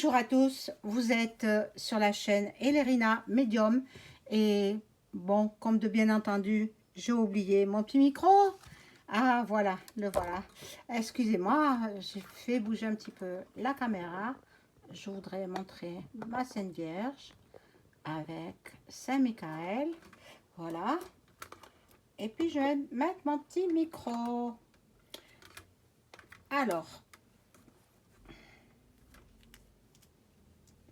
Bonjour à tous, vous êtes sur la chaîne Elerina Medium et bon, comme de bien entendu, j'ai oublié mon petit micro. Ah voilà, le voilà. Excusez-moi, j'ai fait bouger un petit peu la caméra. Je voudrais montrer ma Sainte Vierge avec Saint-Michael. Voilà. Et puis je vais mettre mon petit micro. Alors,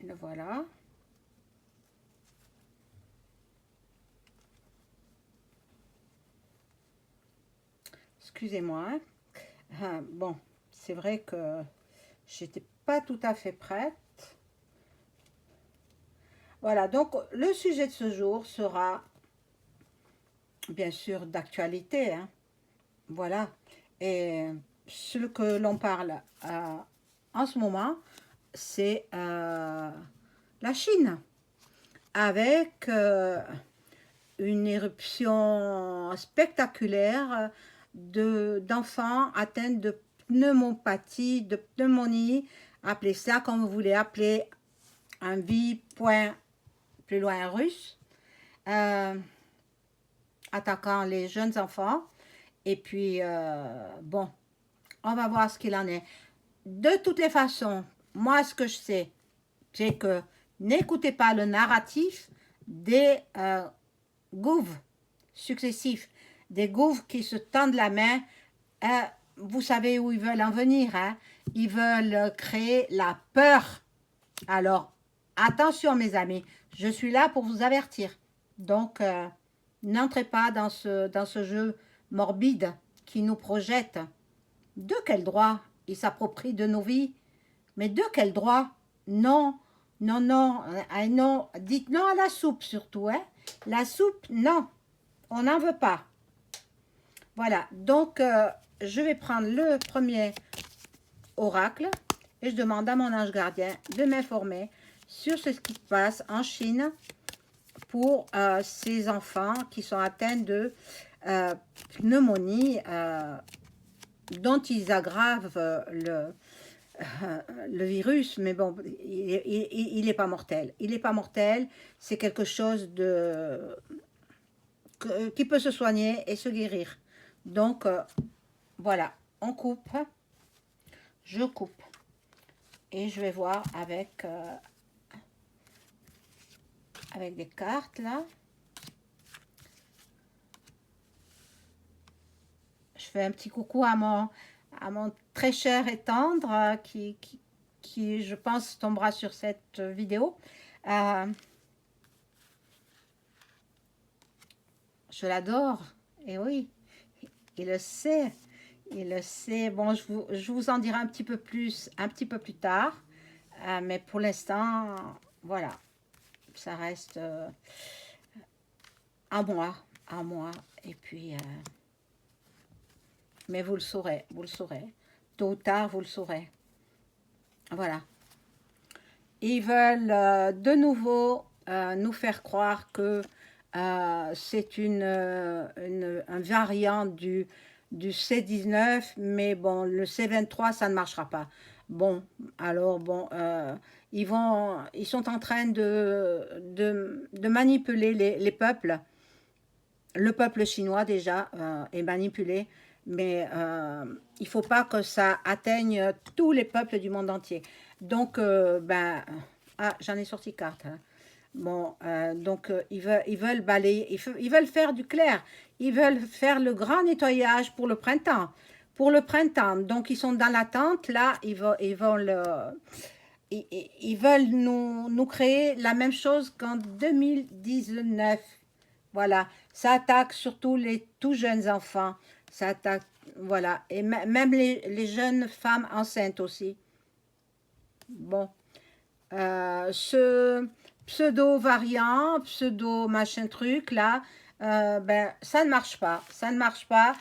le voilà. Excusez-moi, hein. Bon, c'est vrai que j'étais pas tout à fait prête. Voilà, donc le sujet de ce jour sera bien sûr d'actualité, hein. Voilà. Et ce que l'on parle en ce moment, c'est la Chine, avec une éruption spectaculaire d'enfants atteints de pneumopathie, de pneumonie, appelez ça comme vous voulez, appeler un point plus loin russe, euh, attaquant les jeunes enfants. Et puis, bon, on va voir ce qu'il en est. De toutes les façons, moi, ce que je sais, c'est que n'écoutez pas le narratif des gouves successifs, des gouves qui se tendent la main. Euh, vous savez où ils veulent en venir, hein? Ils veulent créer la peur. Alors, attention mes amis, je suis là pour vous avertir. Donc, n'entrez pas dans ce jeu morbide qui nous projette. De quel droit il s'approprie de nos vies? Mais de quel droit? Non, non, non, non. Dites non à la soupe surtout, hein? La soupe, non, on n'en veut pas. Voilà, donc je vais prendre le premier oracle et je demande à mon ange gardien de m'informer sur ce qui se passe en Chine pour ces enfants qui sont atteints de pneumonie dont ils aggravent le virus, mais bon, il n'est pas mortel. Il n'est pas mortel, c'est quelque chose qui peut se soigner et se guérir. Donc, voilà, on coupe, je coupe. Et je vais voir avec des cartes, là. Je fais un petit coucou à mon très cher et tendre qui, je pense, tombera sur cette vidéo. Je l'adore, et oui, il le sait. Il le sait. Bon, je vous en dirai un petit peu plus tard. Mais pour l'instant, voilà, ça reste à moi, à moi. Et puis, mais vous le saurez, vous le saurez. Tôt ou tard, vous le saurez. Voilà. Ils veulent de nouveau nous faire croire que c'est un variant du C19, mais bon, le C23, ça ne marchera pas. Bon, alors bon, ils sont en train de manipuler les peuples. Le peuple chinois déjà est manipulé, mais il ne faut pas que ça atteigne tous les peuples du monde entier. Donc, ben, ah, j'en ai sorti carte, hein. Bon, donc ils veulent balayer, ils veulent faire du clair, ils veulent faire le grand nettoyage pour le printemps. Pour le printemps, donc ils sont dans l'attente, là, ils veulent nous créer la même chose qu'en 2019. Voilà, ça attaque surtout les tout jeunes enfants, ça attaque, voilà, et même les jeunes femmes enceintes aussi. Bon, ce pseudo-variant, pseudo-machin truc, là, ben, ça ne marche pas. Ça ne marche pas.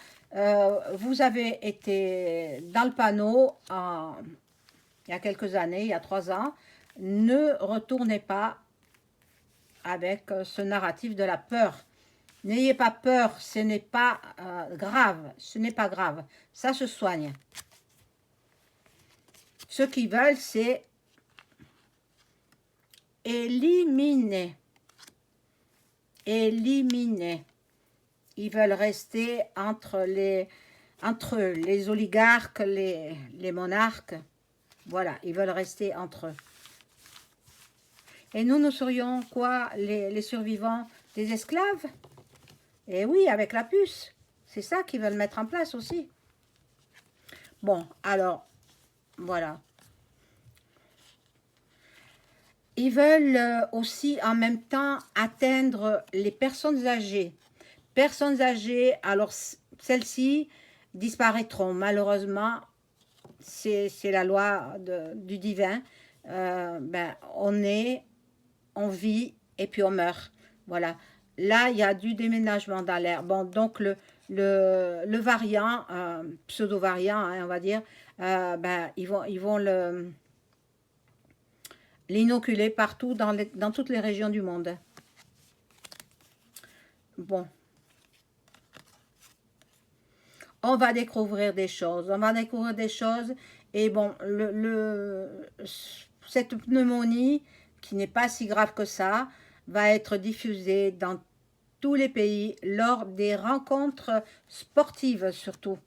Vous avez été dans le panneau il y a quelques années, il y a 3 ans. Ne retournez pas avec ce narratif de la peur. N'ayez pas peur, ce n'est pas grave. Ce n'est pas grave. Ça se soigne. Ce qu'ils veulent, c'est éliminer. Éliminer. Ils veulent rester entre les oligarques, les monarques. Voilà, ils veulent rester entre eux. Et nous serions quoi, les survivants des esclaves? Et oui, avec la puce. C'est ça qu'ils veulent mettre en place aussi. Bon, alors, voilà. Ils veulent aussi en même temps atteindre les personnes âgées. Personnes âgées, alors celles-ci disparaîtront. Malheureusement, c'est la loi du divin. On vit et puis on meurt. Voilà. Là, il y a du déménagement dans l'air. Bon, donc le variant, pseudo-variant, hein, on va dire, ils vont l'inoculer partout dans toutes les régions du monde. Bon. On va découvrir des choses. On va découvrir des choses. Et bon, cette pneumonie, qui n'est pas si grave que ça, va être diffusée dans tous les pays lors des rencontres sportives surtout.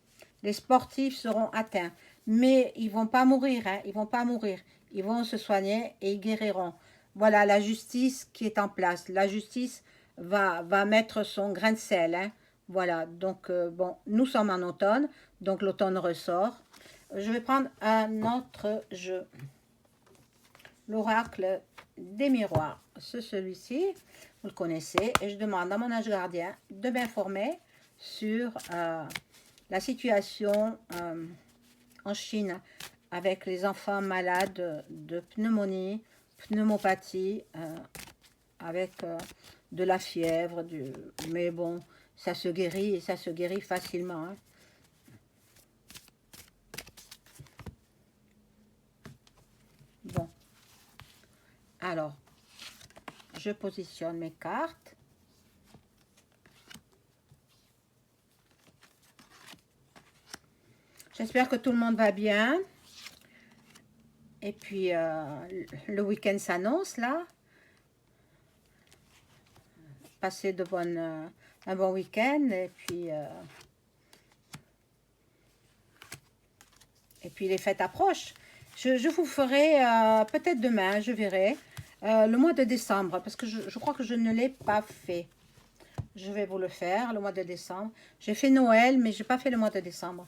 Les sportifs seront atteints. Mais ils ne vont pas mourir, hein, ils ne vont pas mourir. Ils vont se soigner et ils guériront. Voilà la justice qui est en place. La justice va mettre son grain de sel. Hein. Voilà, donc bon, nous sommes en automne, donc l'automne ressort. Je vais prendre un autre jeu. L'oracle des miroirs. C'est celui-ci, vous le connaissez. Et je demande à mon ange gardien de m'informer sur la situation en Chine avec les enfants malades de pneumonie, pneumopathie, avec de la fièvre, mais bon, ça se guérit et ça se guérit facilement. Hein. Bon, alors, je positionne mes cartes. J'espère que tout le monde va bien. Et puis, le week-end s'annonce là. Passez un bon week-end. Et puis, les fêtes approchent. Je vous ferai, peut-être demain, je verrai, le mois de décembre. Parce que je crois que je ne l'ai pas fait. Je vais vous le faire, le mois de décembre. J'ai fait Noël, mais je n'ai pas fait le mois de décembre.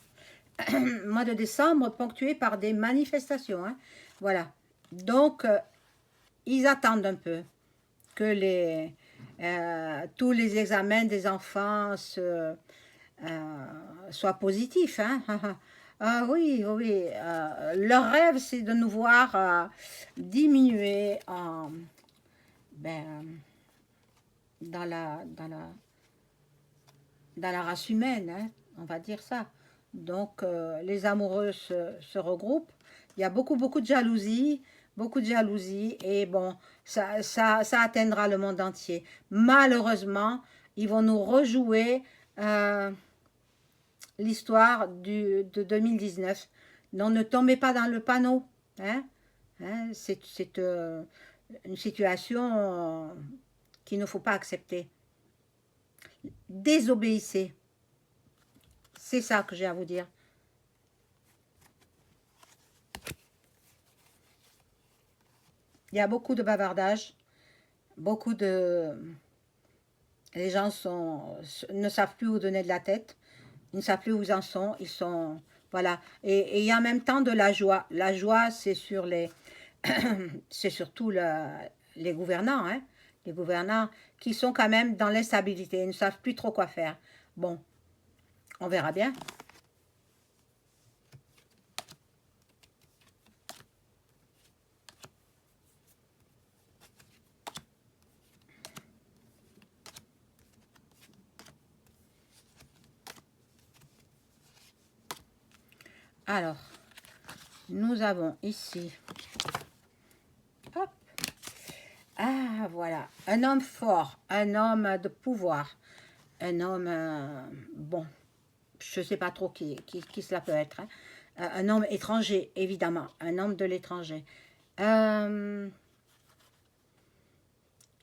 Mois de décembre ponctué par des manifestations. Hein. Voilà. Donc, ils attendent un peu que tous les examens des enfants soient positifs. Hein. Ah oui, oui. Leur rêve, c'est de nous voir diminuer dans la race humaine. Hein, on va dire ça. Donc, les amoureux se regroupent. Il y a beaucoup de jalousie, et bon, ça atteindra le monde entier. Malheureusement, ils vont nous rejouer l'histoire de 2019. Non, ne tombez pas dans le panneau. Hein? Hein? C'est une situation qu'il ne faut pas accepter. Désobéissez. C'est ça que j'ai à vous dire. Il y a beaucoup de bavardage, les gens ne savent plus où donner de la tête, ils ne savent plus où ils en sont, voilà. Et il y a en même temps de la joie. La joie, c'est c'est surtout les gouvernants, hein, les gouvernants qui sont quand même dans l'instabilité, ils ne savent plus trop quoi faire. Bon, on verra bien. Alors, nous avons ici, hop, ah voilà, un homme fort, un homme de pouvoir, un homme, bon, je ne sais pas trop qui cela peut être, hein. Un homme étranger, évidemment, un homme de l'étranger.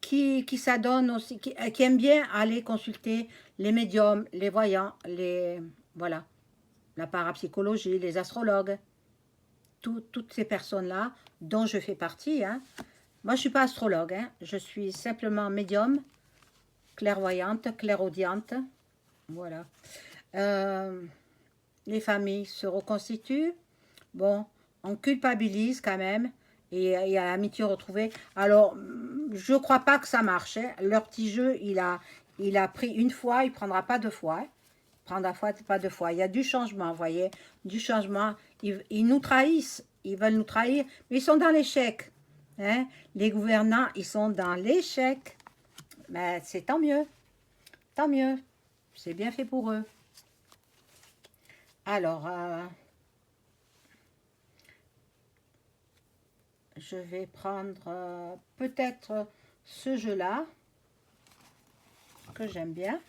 qui s'adonnent aussi, qui aiment bien aller consulter les médiums, les voyants, voilà, la parapsychologie, les astrologues, toutes ces personnes-là, dont je fais partie. Hein. Moi, je ne suis pas astrologue, hein, je suis simplement médium, clairvoyante, clairaudiente, voilà. Les familles se reconstituent. Bon, on culpabilise quand même. Et il y a l'amitié retrouvée. Alors, je ne crois pas que ça marche. Hein. Leur petit jeu, il a pris une fois, il ne prendra pas deux fois. Hein. Il prendra pas deux fois. Il y a du changement, vous voyez. Du changement. Ils nous trahissent. Ils veulent nous trahir. Mais ils sont dans l'échec. Hein. Les gouvernants, ils sont dans l'échec. Mais c'est tant mieux. Tant mieux. C'est bien fait pour eux. Alors, je vais prendre peut-être ce jeu-là, que j'aime bien.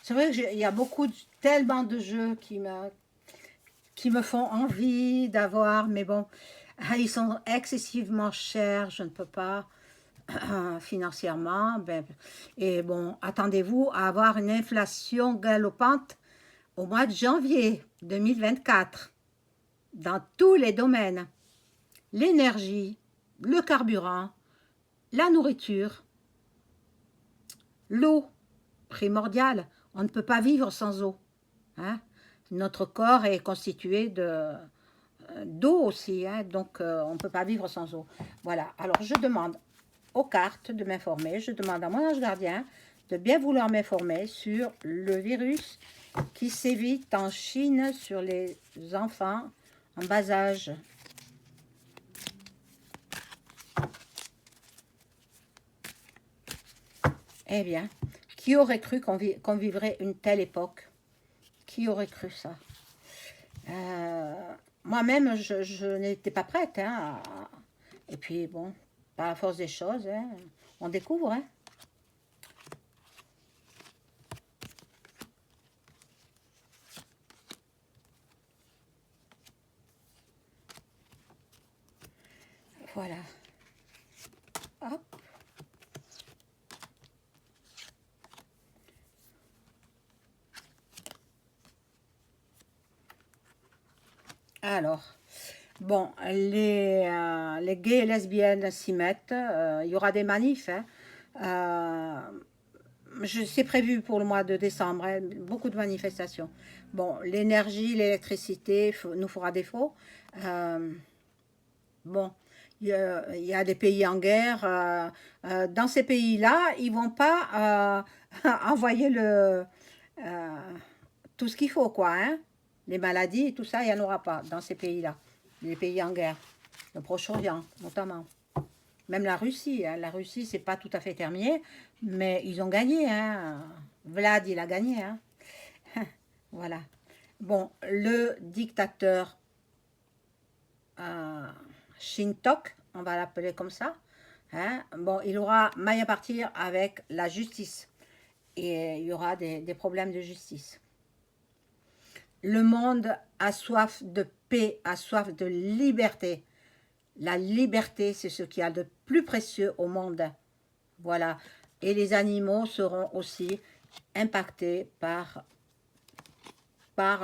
C'est vrai qu'il y a tellement de jeux qui me font envie d'avoir, mais bon, ils sont excessivement chers, je ne peux pas financièrement. Et bon, attendez-vous à avoir une inflation galopante au mois de janvier 2024. Dans tous les domaines, l'énergie, le carburant, la nourriture, l'eau, primordiale. On ne peut pas vivre sans eau. Hein? Notre corps est constitué d'eau aussi, hein? Donc on ne peut pas vivre sans eau. Voilà, alors je demande aux cartes de m'informer, je demande à mon ange gardien de bien vouloir m'informer sur le virus qui sévit en Chine sur les enfants en bas âge. Eh bien, qui aurait cru qu'on vivrait une telle époque? Qui aurait cru ça? Moi-même, je n'étais pas prête. Hein, et puis, bon, par la force des choses, hein, on découvre. Hein. Voilà. Hop. Alors, bon, les gays et lesbiennes s'y mettent. Il y aura des manifs. Hein. C'est prévu pour le mois de décembre. Hein, beaucoup de manifestations. Bon, l'énergie, l'électricité nous fera défaut. Bon, il y a des pays en guerre. Dans ces pays-là, ils vont pas envoyer tout ce qu'il faut, quoi. Hein. Les maladies et tout ça, il n'y en aura pas dans ces pays-là. Les pays en guerre. Le Proche-Orient, notamment. Même la Russie. Hein. La Russie, c'est pas tout à fait terminé, mais ils ont gagné. Hein. Vlad, il a gagné. Hein. Voilà. Bon, le dictateur Shintok, on va l'appeler comme ça. Hein. Bon, il aura maille à partir avec la justice. Et il y aura des problèmes de justice. Le monde a soif de paix, a soif de liberté. La liberté, c'est ce qu'il y a de plus précieux au monde. Voilà. Et les animaux seront aussi impactés par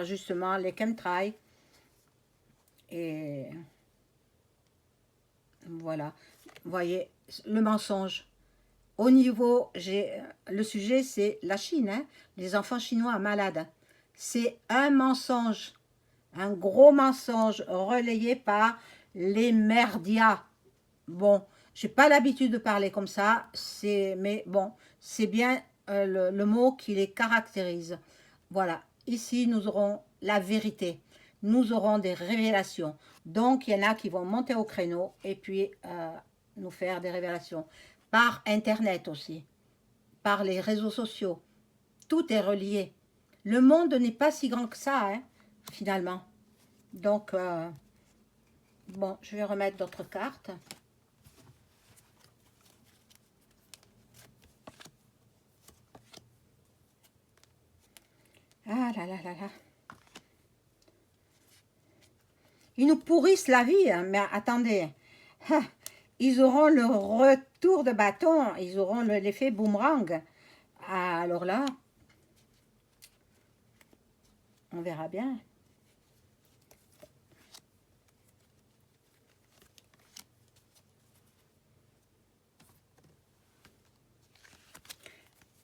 justement les chemtrails. Et voilà. Vous voyez, le mensonge. Au niveau, le sujet, c'est la Chine. Hein, les enfants chinois malades. C'est un mensonge. Un gros mensonge relayé par les merdias. Bon, j'ai pas l'habitude de parler comme ça, mais bon, c'est bien le mot qui les caractérise. Voilà, ici nous aurons la vérité, nous aurons des révélations. Donc il y en a qui vont monter au créneau et puis nous faire des révélations. Par Internet aussi, par les réseaux sociaux, tout est relié. Le monde n'est pas si grand que ça, hein, finalement. Donc, bon, je vais remettre d'autres cartes. Ah là là là là. Ils nous pourrissent la vie, hein, mais attendez. ils auront le retour de bâton, ils auront l'effet boomerang. Ah, alors là, on verra bien.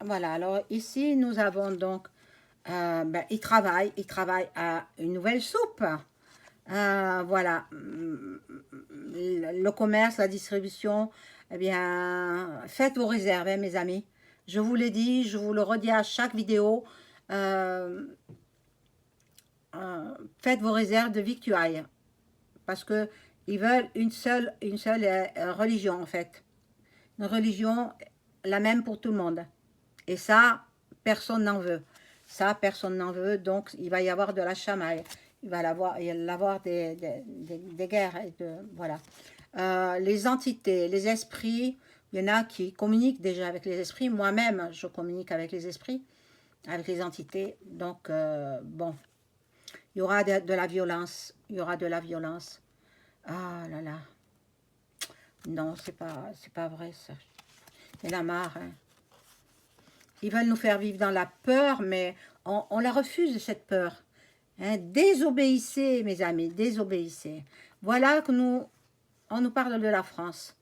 Voilà, alors ici, nous avons donc, ben, il travaille à une nouvelle soupe. Voilà, le commerce, la distribution, eh bien, faites vos réserves, hein, mes amis. Je vous l'ai dit, je vous le redis à chaque vidéo. euh, Faites vos réserves de victuailles parce que ils veulent une seule religion en fait. Une religion la même pour tout le monde. Et ça, personne n'en veut. Ça, personne n'en veut. Donc, il va y avoir de la chamaille. Il va y avoir des guerres. Voilà. Les entités, les esprits, il y en a qui communiquent déjà avec les esprits. Moi-même, je communique avec les esprits, avec les entités. Donc, bon, il y aura de la violence. Il y aura de la violence. Ah là là. Non, c'est pas vrai ça. Il y en a marre. Hein. Ils veulent nous faire vivre dans la peur, mais on la refuse, cette peur. Hein, désobéissez, mes amis, désobéissez. Voilà que on nous parle de la France.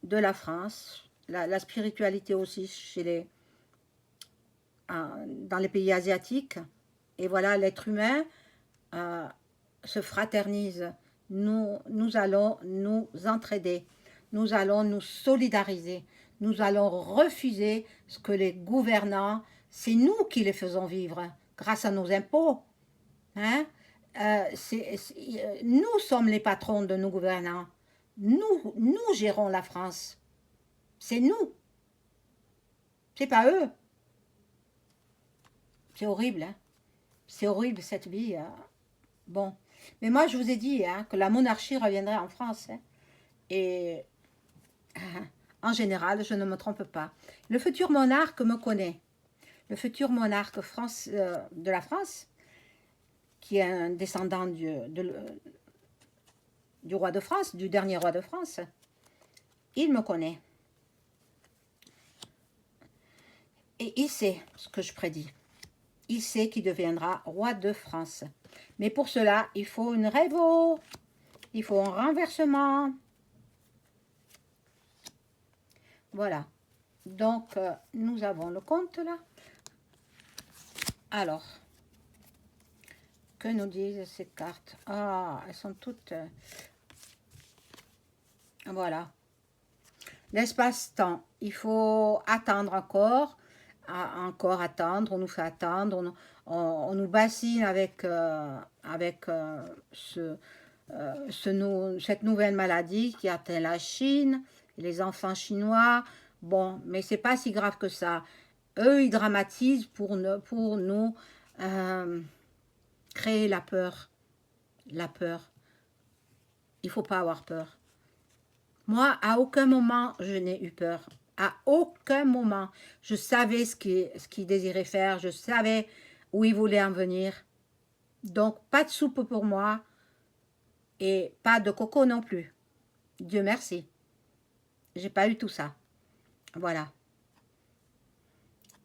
De la France, la spiritualité aussi dans les pays asiatiques. Et voilà, l'être humain euh, se fraternise. Nous allons nous entraider. Nous allons nous solidariser. Nous allons refuser ce que les gouvernants, c'est nous qui les faisons vivre grâce à nos impôts. Hein? Nous sommes les patrons de nos gouvernants. Nous gérons la France. C'est nous. C'est pas eux. C'est horrible. Hein? C'est horrible cette vie. Hein? Bon. Mais moi, je vous ai dit hein, que la monarchie reviendrait en France. Hein? Et en général, je ne me trompe pas. Le futur monarque me connaît. Le futur monarque de la France, qui est un descendant du roi de France, du dernier roi de France, il me connaît. Et il sait ce que je prédis. Il sait qu'il deviendra roi de France. Mais pour cela, il faut une révo. Il faut un renversement. Voilà. Donc, nous avons le compte là. Alors, que nous disent ces cartes? Ah, elles sont toutes... voilà. L'espace-temps. Il faut attendre encore. Encore attendre. On nous fait attendre. On nous bassine avec, cette nouvelle maladie qui atteint la Chine, les enfants chinois. Bon, mais c'est pas si grave que ça. Eux, ils dramatisent pour nous créer la peur. La peur. Il faut pas avoir peur. Moi, à aucun moment, je n'ai eu peur. À aucun moment. Je savais ce qu'il désirait faire. Je savais où il voulait en venir. Donc, pas de soupe pour moi. Et pas de coco non plus. Dieu merci. J'ai pas eu tout ça. Voilà.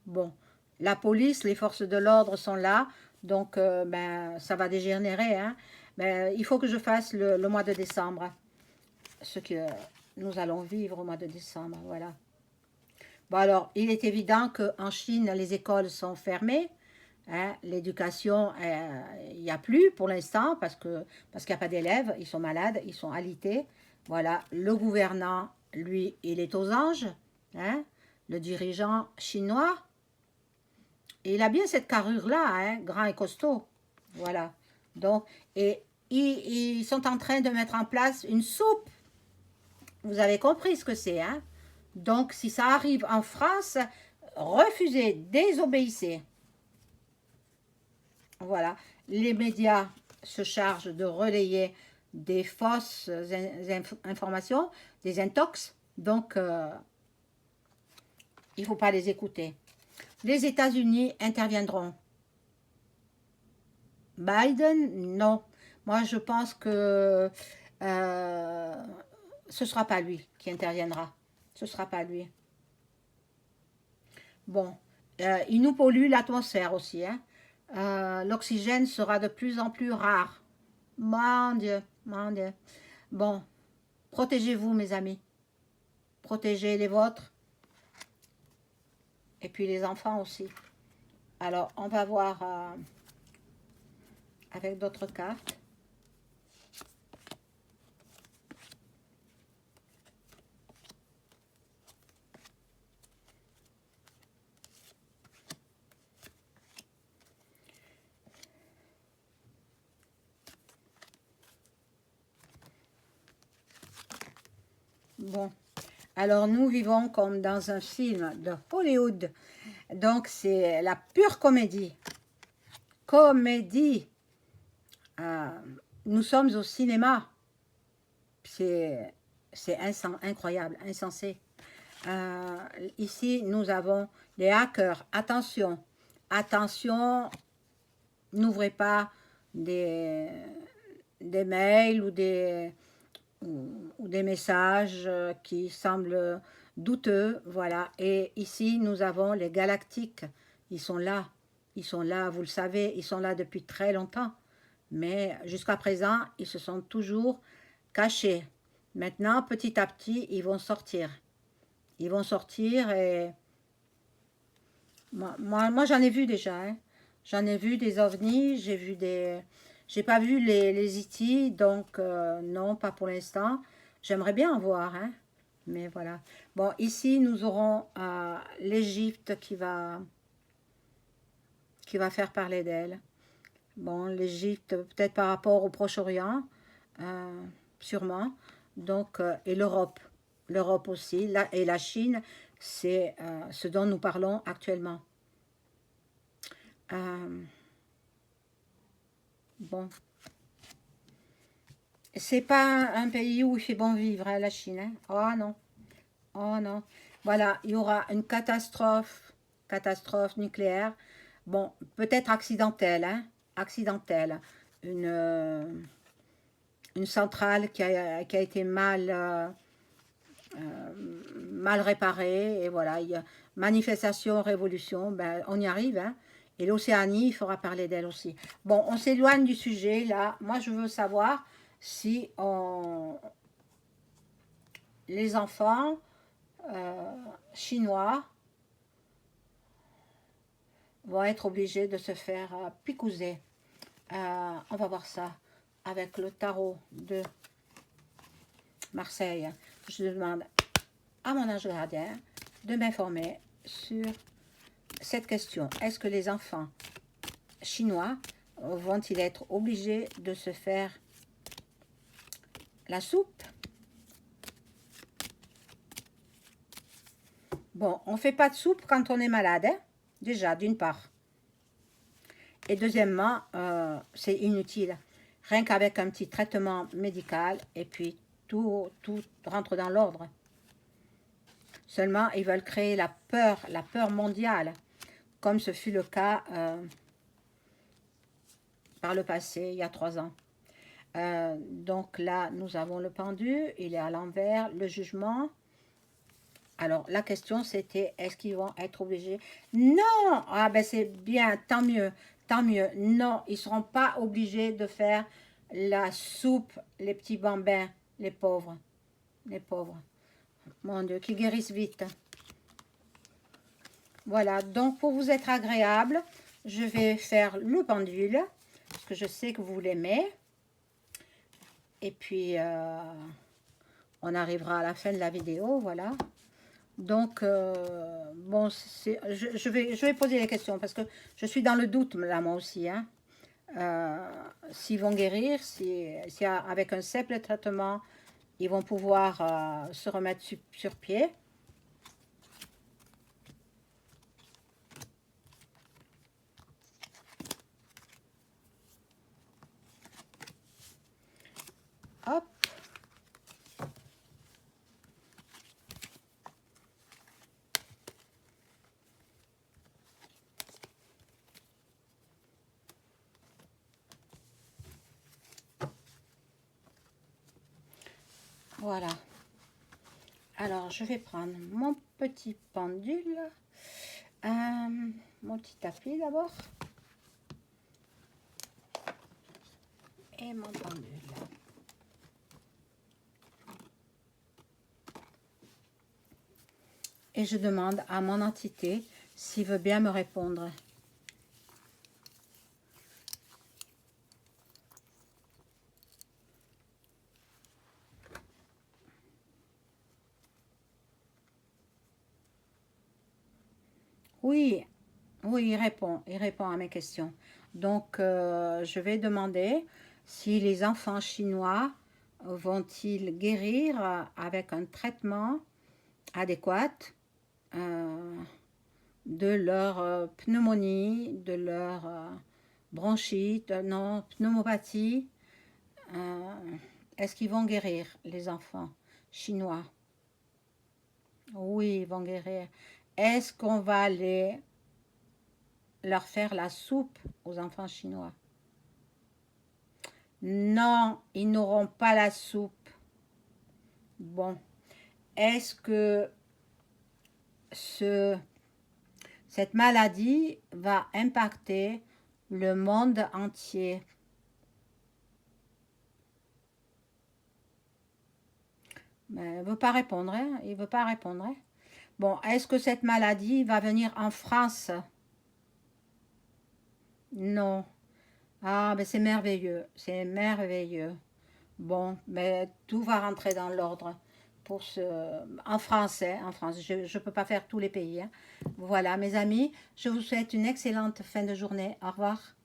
Bon. La police, les forces de l'ordre sont là. Donc, ben, ça va dégénérer. Hein. Ben, il faut que je fasse le mois de décembre. Ce que nous allons vivre au mois de décembre. Voilà. Bon, alors, il est évident qu'en Chine, les écoles sont fermées. Hein, l'éducation, il n'y a plus pour l'instant parce qu'il n'y a pas d'élèves, ils sont malades, ils sont alités. Voilà, le gouvernant, lui, il est aux anges, hein, le dirigeant chinois. Et il a bien cette carrure-là, hein, grand et costaud. Voilà. Donc, et ils sont en train de mettre en place une soupe. Vous avez compris ce que c'est, hein? Donc, si ça arrive en France, refusez, désobéissez. Voilà, les médias se chargent de relayer des fausses informations, des intox, donc il ne faut pas les écouter. Les États-Unis interviendront. Biden, non. Moi, je pense que ce ne sera pas lui qui interviendra. Ce ne sera pas lui. Bon, il nous pollue l'atmosphère aussi. Hein. L'oxygène sera de plus en plus rare. Mon Dieu, mon Dieu. Bon, protégez-vous, mes amis. Protégez les vôtres. Et puis les enfants aussi. Alors, on va voir avec d'autres cartes. Bon, alors nous vivons comme dans un film de Hollywood. Donc, c'est la pure comédie. Comédie. Euh, nous sommes au cinéma. C'est incroyable, insensé. Ici, nous avons les hackers. Attention, attention, n'ouvrez pas des mails ou des messages qui semblent douteux. Voilà. Et ici, nous avons les galactiques. Ils sont là. Ils sont là, vous le savez, ils sont là depuis très longtemps. Mais jusqu'à présent, ils se sont toujours cachés. Maintenant, petit à petit, ils vont sortir. Ils vont sortir et moi j'en ai vu déjà. Hein. J'en ai vu des ovnis, j'ai vu des... J'ai pas vu les E.T., donc non, pas pour l'instant. J'aimerais bien en voir, hein. Mais voilà. Bon, ici, nous aurons l'Égypte qui va faire parler d'elle. Bon, l'Égypte, peut-être par rapport au Proche-Orient, sûrement. Donc, et l'Europe. L'Europe aussi. Et la Chine, c'est ce dont nous parlons actuellement. Euh, bon. C'est pas un pays où il fait bon vivre, hein, la Chine. Hein. Oh non. Oh non. Voilà, il y aura une catastrophe nucléaire. Bon, peut-être accidentelle, hein, accidentelle. Une, euh, une centrale qui a été mal réparée. Et voilà, il y a manifestation, révolution, ben, on y arrive. Hein. Et l'Océanie, il faudra parler d'elle aussi. Bon, on s'éloigne du sujet, là. Moi, je veux savoir si les enfants chinois vont être obligés de se faire picouser. On va voir ça avec le tarot de Marseille. Je demande à mon ange gardien de m'informer sur cette question. Est-ce que les enfants chinois vont-ils être obligés de se faire la soupe? Bon, on ne fait pas de soupe quand on est malade, hein, déjà, d'une part. Et deuxièmement, c'est inutile. Rien qu'avec un petit traitement médical, et puis tout rentre dans l'ordre. Seulement, ils veulent créer la peur mondiale, comme ce fut le cas par le passé, il y a 3 ans. Donc là, nous avons le pendu, il est à l'envers, le jugement. Alors, la question, c'était, est-ce qu'ils vont être obligés? Non! Ah ben c'est bien, tant mieux, tant mieux. Non, ils ne seront pas obligés de faire la soupe, les petits bambins, les pauvres. Les pauvres. Mon Dieu, qu'ils guérissent vite. Voilà, donc pour vous être agréable, je vais faire le pendule, parce que je sais que vous l'aimez. Et puis, on arrivera à la fin de la vidéo, voilà. Donc, bon, je vais poser les questions, parce que je suis dans le doute, là, moi aussi. Hein. S'ils vont guérir, si avec un simple traitement, ils vont pouvoir se remettre sur pied. Hop. Voilà. Alors, je vais prendre mon petit pendule, mon petit tapis d'abord, et mon pendule. Et je demande à mon entité s'il veut bien me répondre. Oui, oui, il répond à mes questions. Donc, je vais demander si les enfants chinois vont-ils guérir avec un traitement adéquat euh, de leur pneumonie, de leur bronchite, non, pneumopathie. euh, Est-ce qu'ils vont guérir, les enfants chinois? Oui, ils vont guérir. Est-ce qu'on va aller leur faire la soupe aux enfants chinois? Non, ils n'auront pas la soupe. Bon, est-ce que ce, cette maladie va impacter le monde entier? Ben, il ne veut pas répondre, hein? Il veut pas répondre, hein? Bon, est-ce que cette maladie va venir en France? Non. Ah, mais c'est merveilleux, c'est merveilleux. Bon, mais tout va rentrer dans l'ordre pour ce... En français, en France. Je ne peux pas faire tous les pays, hein. Voilà, mes amis, je vous souhaite une excellente fin de journée. Au revoir.